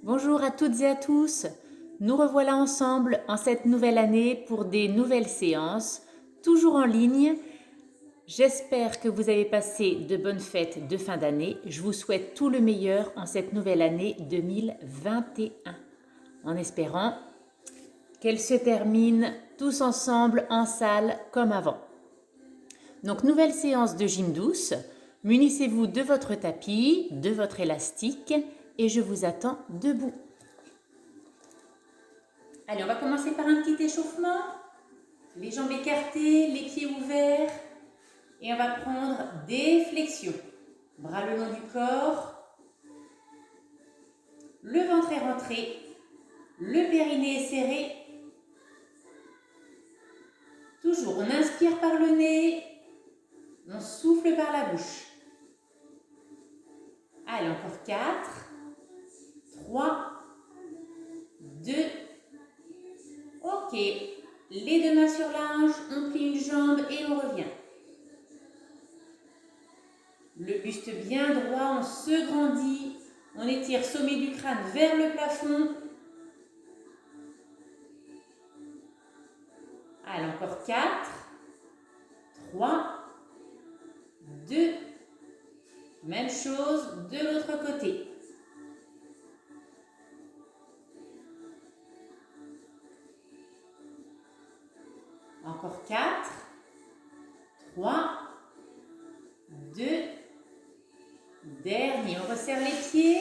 Bonjour à toutes et à tous. Nous revoilà ensemble en cette nouvelle année pour des nouvelles séances, toujours en ligne. J'espère que vous avez passé de bonnes fêtes de fin d'année. Je vous souhaite tout le meilleur en cette nouvelle année 2021, en espérant qu'elle se termine tous ensemble en salle comme avant. Donc, nouvelle séance de gym douce. Munissez-vous de votre tapis, de votre élastique et je vous attends debout. Allez, on va commencer par un petit échauffement. Les jambes écartées, les pieds ouverts. Et on va prendre des flexions. Bras le long du corps. Le ventre est rentré. Le périnée est serré. Toujours, on inspire par le nez. On souffle par la bouche. Allez, encore 4, 3, 2, ok. Les deux mains sur la hanche, on plie une jambe et on revient. Le buste bien droit, on se grandit. On étire sommet du crâne vers le plafond. Allez, encore 4, 3, 2, même chose de l'autre côté. Encore 4, 3, 2, dernier. On resserre les pieds.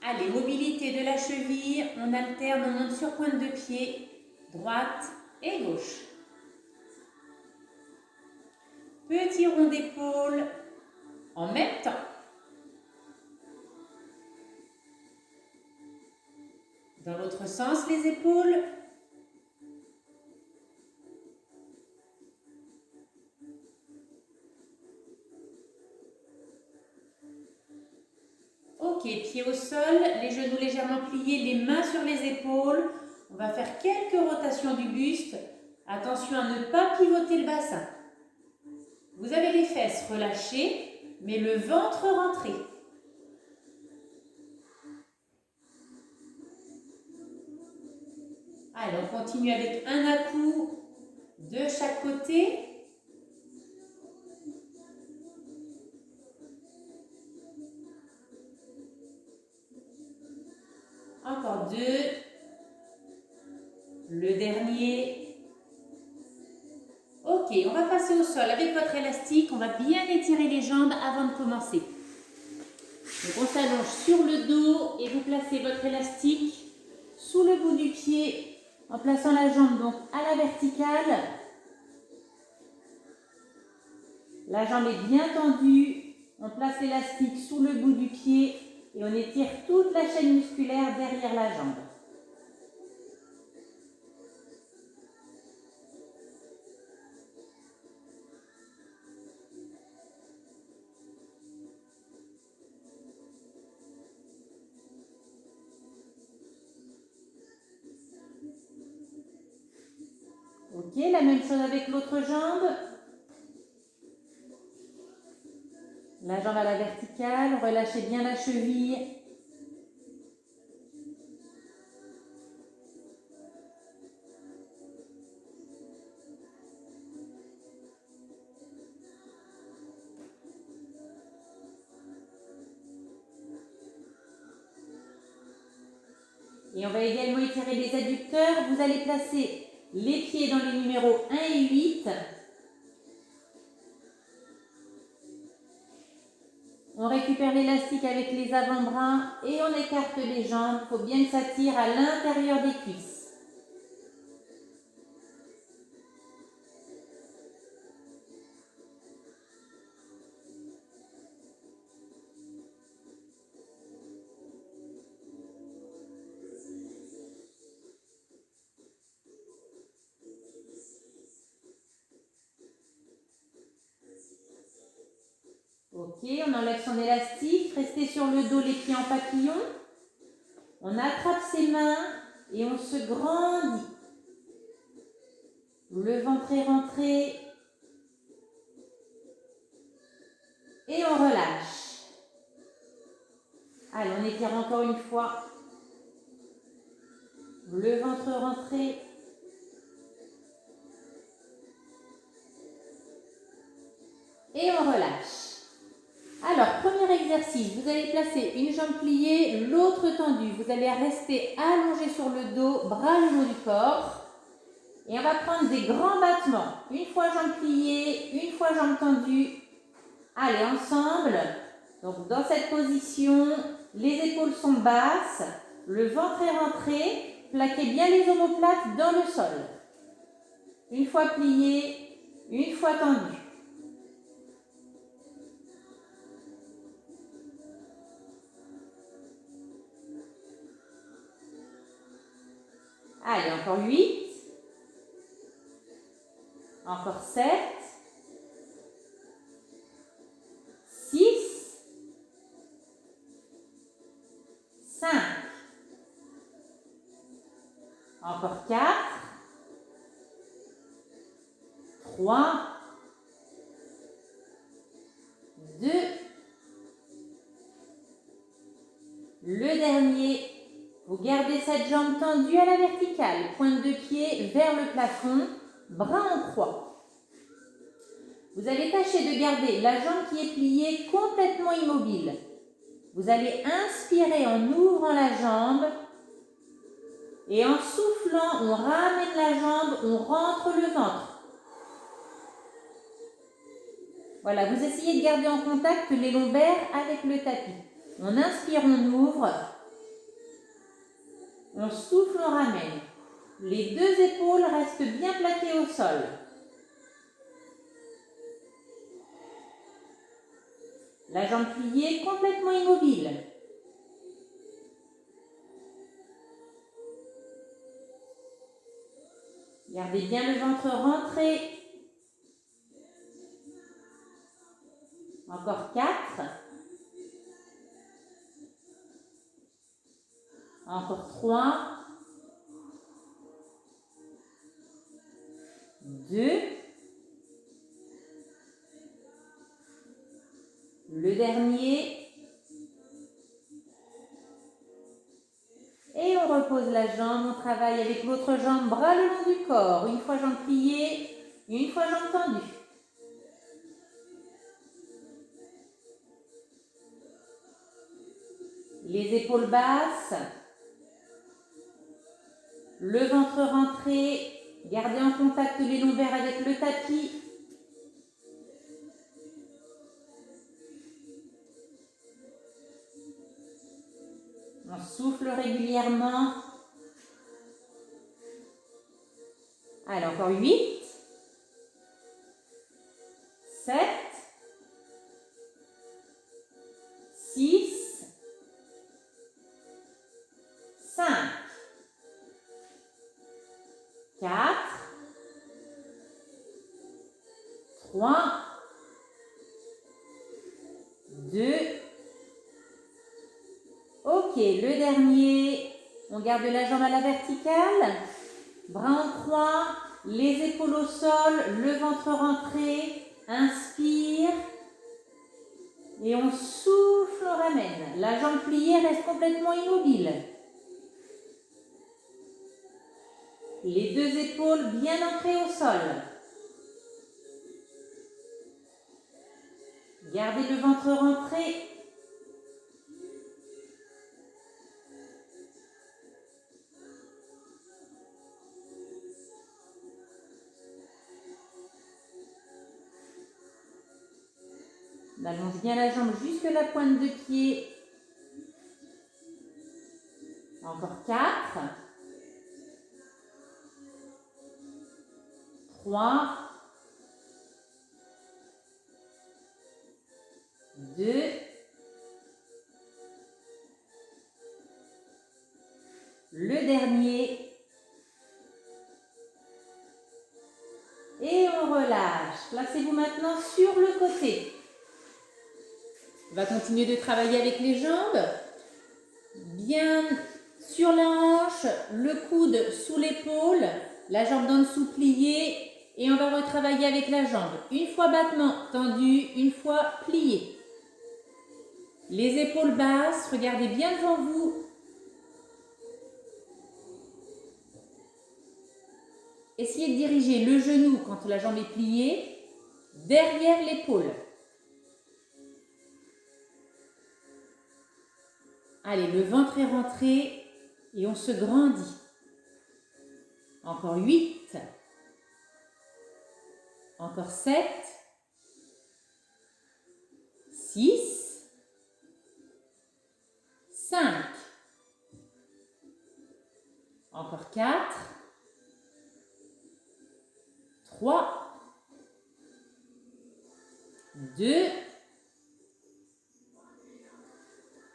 Allez, mobilité de la cheville. On alterne, on monte sur pointe de pied. Droite et gauche. Petit rond d'épaule en même temps. Dans l'autre sens, les épaules. Ok, pieds au sol, les genoux légèrement pliés, les mains sur les épaules. On va faire quelques rotations du buste. Attention à ne pas pivoter le bassin. Vous avez les fesses relâchées, mais le ventre rentré. Allez, on continue avec un à-coup de chaque côté. Encore 2. Le dernier. Ok, on va passer au sol avec votre élastique. On va bien étirer les jambes avant de commencer. Donc on s'allonge sur le dos et vous placez votre élastique sous le bout du pied en plaçant la jambe donc à la verticale. La jambe est bien tendue. On place l'élastique sous le bout du pied et on étire toute la chaîne musculaire derrière la jambe. Ok, la même chose avec l'autre jambe. La jambe à la verticale, relâchez bien la cheville. Et on va également étirer les adducteurs. Vous allez placer les pieds dans les numéros 1 et 8. On récupère l'élastique avec les avant-bras et on écarte les jambes. Il faut bien que ça tire à l'intérieur des cuisses. Ok, on enlève son élastique. Restez sur le dos, les pieds en papillon. On attrape ses mains et on se grandit. Le ventre est rentré. Et on relâche. Allez, on étire encore une fois le ventre rentré. Et on relâche. Alors, premier exercice, vous allez placer une jambe pliée, l'autre tendue. Vous allez rester allongé sur le dos, bras le long du corps. Et on va prendre des grands battements. Une fois jambe pliée, une fois jambe tendue. Allez, ensemble. Donc, dans cette position, les épaules sont basses, le ventre est rentré. Plaquez bien les omoplates dans le sol. Une fois plié, une fois tendu. Allez, encore 8. Encore 7. 6. 5. Encore 4. 3. 2. Le dernier. Vous gardez cette jambe tendue à la verticale, pointe de pied vers le plafond, bras en croix. Vous allez tâcher de garder la jambe qui est pliée complètement immobile. Vous allez inspirer en ouvrant la jambe et en soufflant, on ramène la jambe, on rentre le ventre. Voilà, vous essayez de garder en contact les lombaires avec le tapis. On inspire, on ouvre. On souffle, on ramène. Les deux épaules restent bien plaquées au sol. La jambe pliée complètement immobile. Gardez bien le ventre rentré. Encore 4. Encore 3. 2. Le dernier. Et on repose la jambe, on travaille avec l'autre jambe, bras le long du corps. Une fois jambe pliée, une fois jambe tendue. Les épaules basses. Le ventre rentré. Gardez en contact les lombaires avec le tapis. On souffle régulièrement. Allez, encore 8. 7. 6. 5. 4. 3. 2. Ok, le dernier. On garde la jambe à la verticale. Bras en croix. Les épaules au sol. Le ventre rentré. Inspire. Et on souffle, on ramène. La jambe pliée reste complètement immobile. Les deux épaules bien ancrées au sol. Gardez le ventre rentré. On allonge bien la jambe jusque la pointe de pied. Encore 4. 3. 2. Le dernier. Et on relâche. Placez-vous maintenant sur le côté. On va continuer de travailler avec les jambes. Bien sur la hanche, le coude sous l'épaule, la jambe d'en dessous pliée. Et on va retravailler avec la jambe. Une fois battement tendu, une fois plié. Les épaules basses, regardez bien devant vous. essayez de diriger le genou quand la jambe est pliée derrière l'épaule. Allez, le ventre est rentré et on se grandit. Encore 8. Encore 7. 6. 5. Encore 4. 3. 2.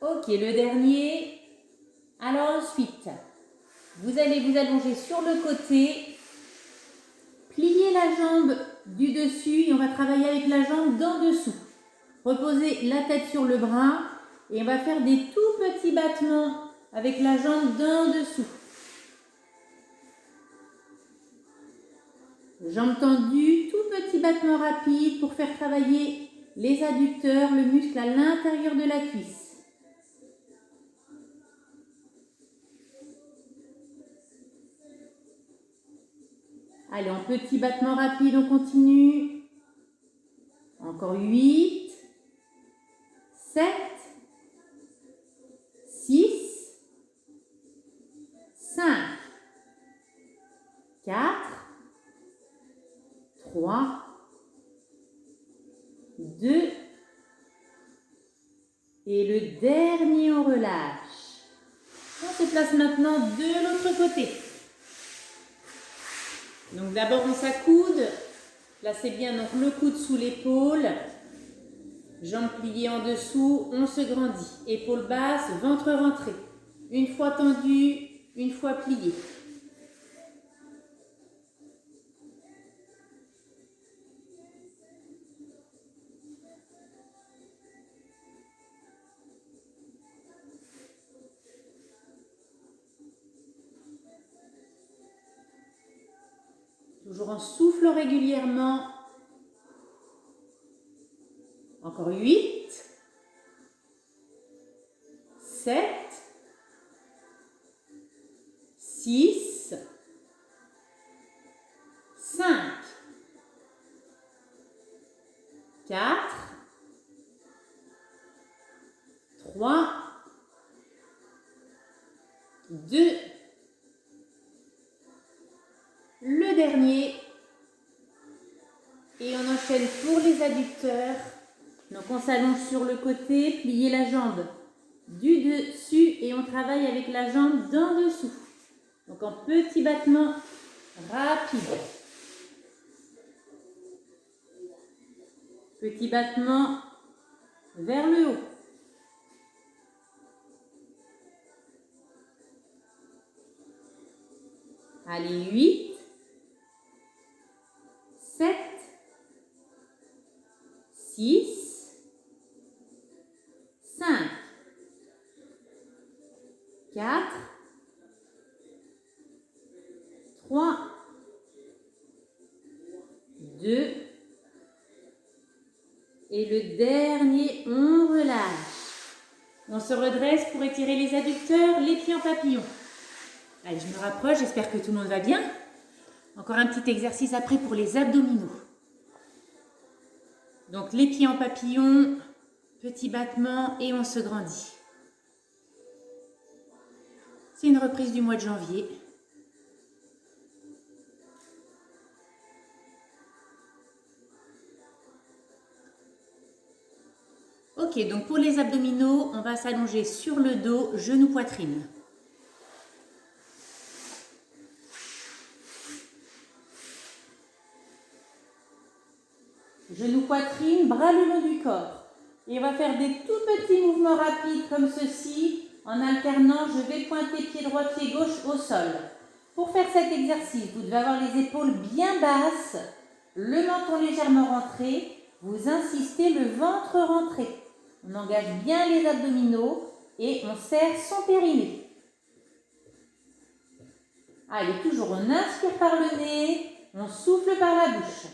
Ok, le dernier. Alors ensuite, vous allez vous allonger sur le côté, plier la jambe du dessus et on va travailler avec la jambe d'en dessous. Reposez la tête sur le bras et on va faire des tout petits battements avec la jambe d'en dessous. Jambes tendues, tout petit battement rapide pour faire travailler les adducteurs, le muscle à l'intérieur de la cuisse. Allez, en petit battement rapide, on continue. Encore 8, 7, 6, 5, 4, 3, 2, et le dernier, on relâche. On se place maintenant de l'autre côté. Donc d'abord on s'accoude, placez bien donc le coude sous l'épaule, jambes pliées en dessous, on se grandit, épaules basses, ventre rentré, une fois tendu, une fois plié. Toujours en soufflant régulièrement. Encore 8, 7, 6, 5, 4, 3, 2, le dernier. Et on enchaîne pour les adducteurs. Donc on s'allonge sur le côté, pliez la jambe du dessus et on travaille avec la jambe d'en dessous. Donc en petit battement rapide. Petit battement vers le haut. Allez, 8, 7, 6, 5, 4, 3, 2, et le dernier, on relâche. On se redresse pour étirer les adducteurs, les pieds en papillon. Allez, je me rapproche, j'espère que tout le monde va bien. Encore un petit exercice après pour les abdominaux. Donc les pieds en papillon, petit battement et on se grandit. C'est une reprise du mois de janvier. Ok, donc pour les abdominaux, on va s'allonger sur le dos, genou, poitrine. Genou, poitrine, bras le long du corps. Et on va faire des tout petits mouvements rapides comme ceci. En alternant, je vais pointer pied droit, pied gauche au sol. Pour faire cet exercice, vous devez avoir les épaules bien basses, le menton légèrement rentré. Vous insistez, le ventre rentré. On engage bien les abdominaux et on serre son périnée. Allez, toujours on inspire par le nez, on souffle par la bouche.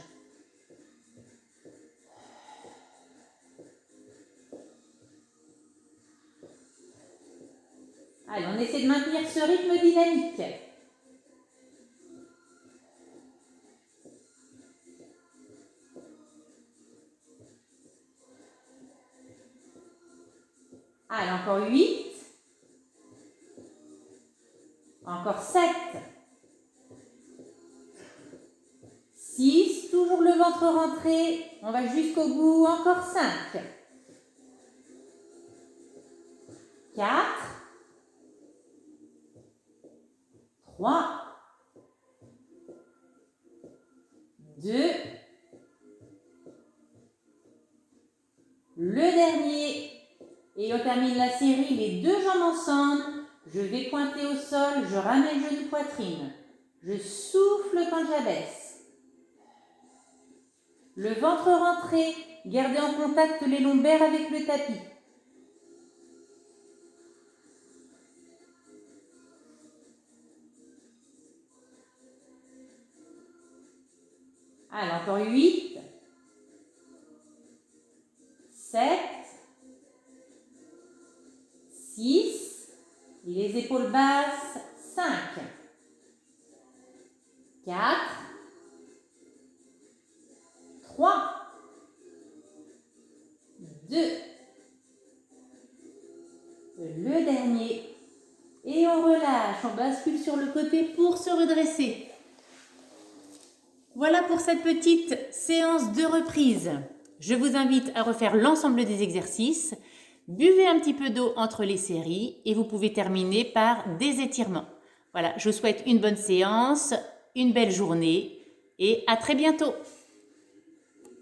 Allez, on essaie de maintenir ce rythme dynamique. Encore 7. 6, toujours le ventre rentré. On va jusqu'au bout. Encore 5. 4. 3. 2. Le dernier. Et on termine la série, les deux jambes ensemble. Je vais pointer au sol, je ramène genou poitrine. Je souffle quand j'abaisse. Le ventre rentré, gardez en contact les lombaires avec le tapis. Allez, encore 8, 7, 6, et les épaules basses, 5, 4, 3, 2, le dernier, et on relâche, on bascule sur le côté pour se redresser. Voilà pour cette petite séance de reprise. Je vous invite à refaire l'ensemble des exercices. Buvez un petit peu d'eau entre les séries et vous pouvez terminer par des étirements. Voilà, je vous souhaite une bonne séance, une belle journée et à très bientôt.